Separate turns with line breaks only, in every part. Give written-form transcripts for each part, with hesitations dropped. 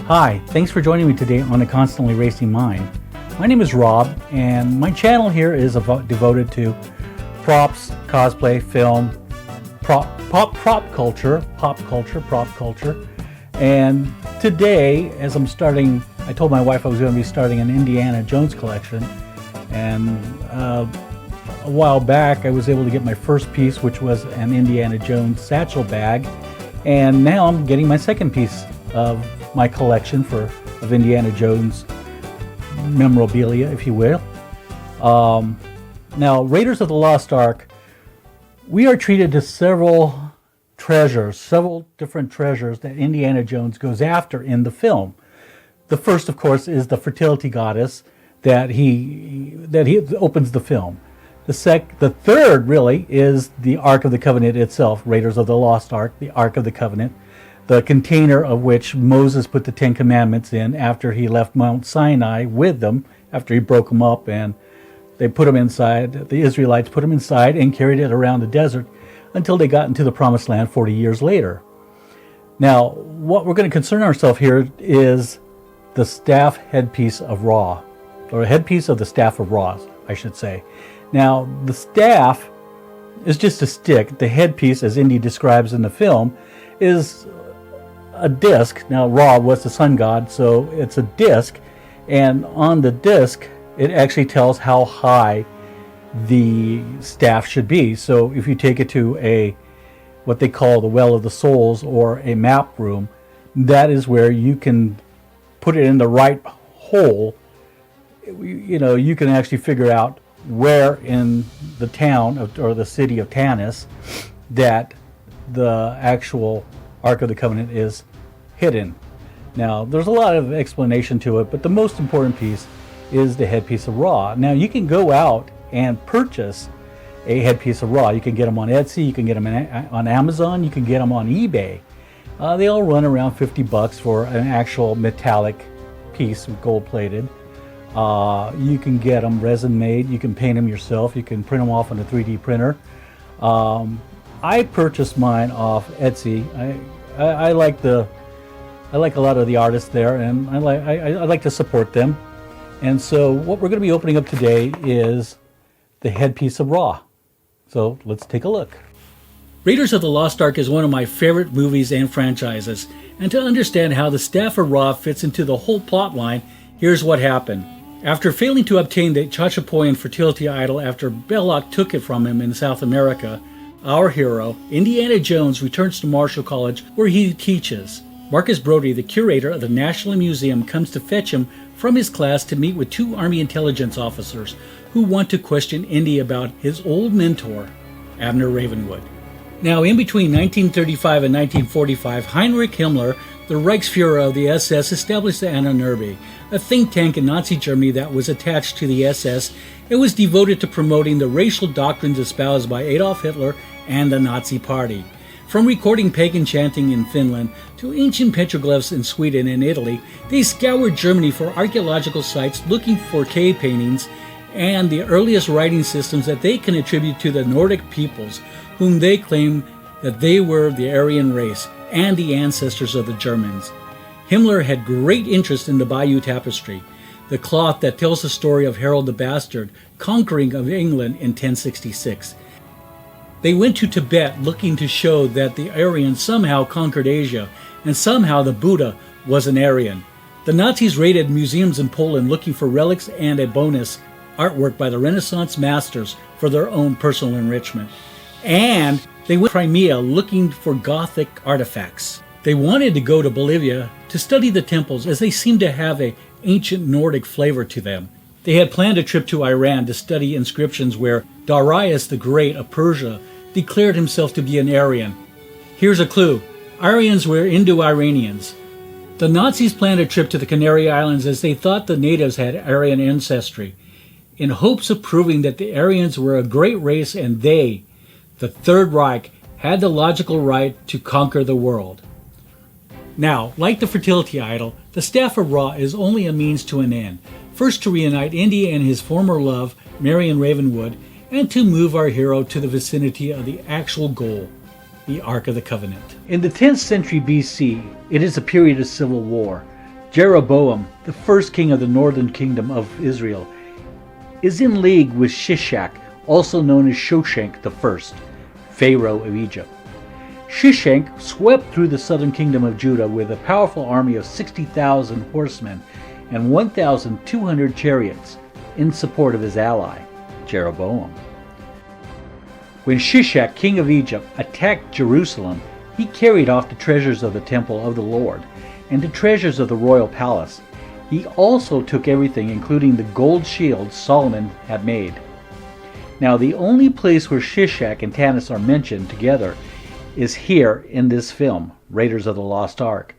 Hi, thanks for joining me today on A Constantly Racing Mind. My name is Rob, and my channel here is devoted to props, cosplay, film, prop culture. And today, as I'm starting, I told my wife I was going to be starting an Indiana Jones collection, and a while back I was able to get my first piece, which was an Indiana Jones satchel bag, and now I'm getting my second piece of my collection of Indiana Jones memorabilia, if you will. Now, Raiders of the Lost Ark, we are treated to several different treasures that Indiana Jones goes after in the film. The first, of course, is the fertility goddess that he opens the film. The third, really, is the Ark of the Covenant itself, Raiders of the Lost Ark, the Ark of the Covenant, the container of which Moses put the Ten Commandments in after he left Mount Sinai with them, after he broke them up, and they put them inside, the Israelites put them inside and carried it around the desert until they got into the Promised Land 40 years later. Now, what we're going to concern ourselves here is the staff headpiece of Ra, or a headpiece of the staff of Ra, I should say. Now, the staff is just a stick. The headpiece, as Indy describes in the film, is a disc. Now, Ra was the sun god, so it's a disc, and on the disc it actually tells how high the staff should be. So if you take it to what they call the Well of the Souls, or a map room, that is where you can put it in the right hole. You can actually figure out where in the town or the city of Tanis that the actual Ark of the Covenant is hidden. Now, there's a lot of explanation to it, but the most important piece is the headpiece of Ra. Now, you can go out and purchase a headpiece of Ra. You can get them on Etsy, you can get them on Amazon, you can get them on eBay. They all run around $50 for an actual metallic piece, gold-plated. You can get them resin made, you can paint them yourself, you can print them off on a 3D printer. I purchased mine off Etsy. I like a lot of the artists there, and I like to support them. And so what we're going to be opening up today is the headpiece of Ra. So let's take a look. Raiders of the Lost Ark is one of my favorite movies and franchises, and to understand how the staff of Ra fits into the whole plot line, here's what happened. After failing to obtain the Chachapoyan fertility idol after Belloc took it from him in South America, our hero, Indiana Jones, returns to Marshall College, where he teaches. Marcus Brody, the curator of the National Museum, comes to fetch him from his class to meet with two Army intelligence officers who want to question Indy about his old mentor, Abner Ravenwood. Now, in between 1935 and 1945, Heinrich Himmler, the Reichsfuhrer of the SS, established the Ahnenerbe, a think tank in Nazi Germany that was attached to the SS and was devoted to promoting the racial doctrines espoused by Adolf Hitler and the Nazi Party. From recording pagan chanting in Finland to ancient petroglyphs in Sweden and Italy, they scoured Germany for archaeological sites looking for cave paintings and the earliest writing systems that they can attribute to the Nordic peoples, whom they claim that they were the Aryan race and the ancestors of the Germans. Himmler had great interest in the Bayeux Tapestry, the cloth that tells the story of Harold the Bastard conquering of England in 1066. They went to Tibet looking to show that the Aryans somehow conquered Asia, and somehow the Buddha was an Aryan. The Nazis raided museums in Poland looking for relics and a bonus artwork by the Renaissance masters for their own personal enrichment. And they went to Crimea looking for Gothic artifacts. They wanted to go to Bolivia to study the temples, as they seemed to have an ancient Nordic flavor to them. They had planned a trip to Iran to study inscriptions where Darius the Great of Persia declared himself to be an Aryan. Here's a clue. Aryans were Indo-Iranians. The Nazis planned a trip to the Canary Islands as they thought the natives had Aryan ancestry, in hopes of proving that the Aryans were a great race and they, the Third Reich, had the logical right to conquer the world. Now, like the fertility idol, the staff of Ra is only a means to an end. First, to reunite Indy and his former love, Marion Ravenwood, and to move our hero to the vicinity of the actual goal, the Ark of the Covenant. In the 10th century BC, it is a period of civil war. Jeroboam, the first king of the northern kingdom of Israel, is in league with Shishak, also known as Shoshank I, Pharaoh of Egypt. Shishak swept through the southern kingdom of Judah with a powerful army of 60,000 horsemen and 1,200 chariots in support of his ally, Jeroboam. When Shishak, king of Egypt, attacked Jerusalem, he carried off the treasures of the temple of the Lord and the treasures of the royal palace. He also took everything, including the gold shield Solomon had made. Now, the only place where Shishak and Tanis are mentioned together is here in this film, Raiders of the Lost Ark.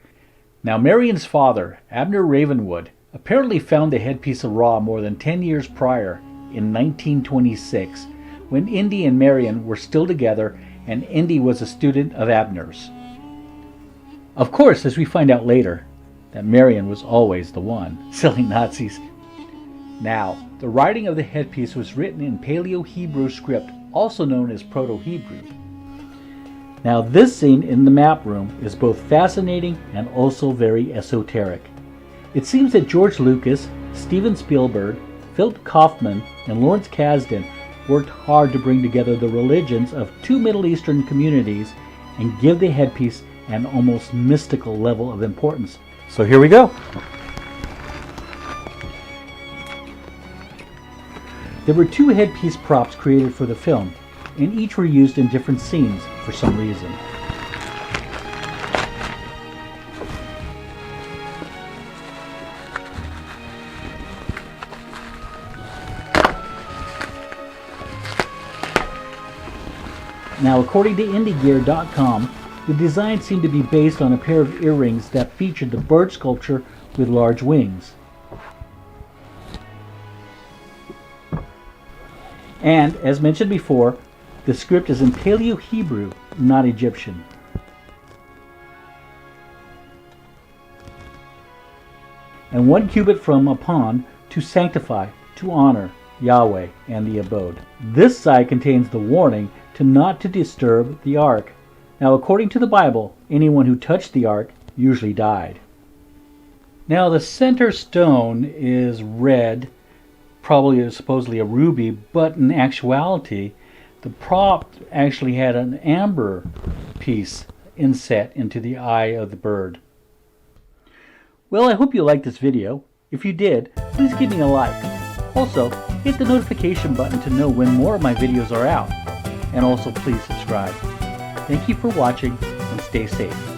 Now, Marion's father, Abner Ravenwood, apparently found the headpiece of Ra more than 10 years prior, in 1926, when Indy and Marion were still together and Indy was a student of Abner's. Of course, as we find out later, that Marion was always the one. Silly Nazis. Now, the writing of the headpiece was written in Paleo-Hebrew script, also known as Proto-Hebrew. Now, this scene in the map room is both fascinating and also very esoteric. It seems that George Lucas, Steven Spielberg, Philip Kaufman, and Lawrence Kasdan worked hard to bring together the religions of two Middle Eastern communities and give the headpiece an almost mystical level of importance. So here we go. There were two headpiece props created for the film, and each were used in different scenes for some reason. Now, according to IndyGear.com, the design seemed to be based on a pair of earrings that featured the bird sculpture with large wings. And, as mentioned before, the script is in Paleo-Hebrew, not Egyptian. And 1 cubit from upon, to sanctify, to honor Yahweh and the abode. This side contains the warning to not to disturb the ark. Now, according to the Bible, anyone who touched the ark usually died. Now, the center stone is red, probably supposedly a ruby, but in actuality, the prop actually had an amber piece inset into the eye of the bird. Well, I hope you liked this video. If you did, please give me a like. Also, hit the notification button to know when more of my videos are out. And also, please subscribe. Thank you for watching, and stay safe.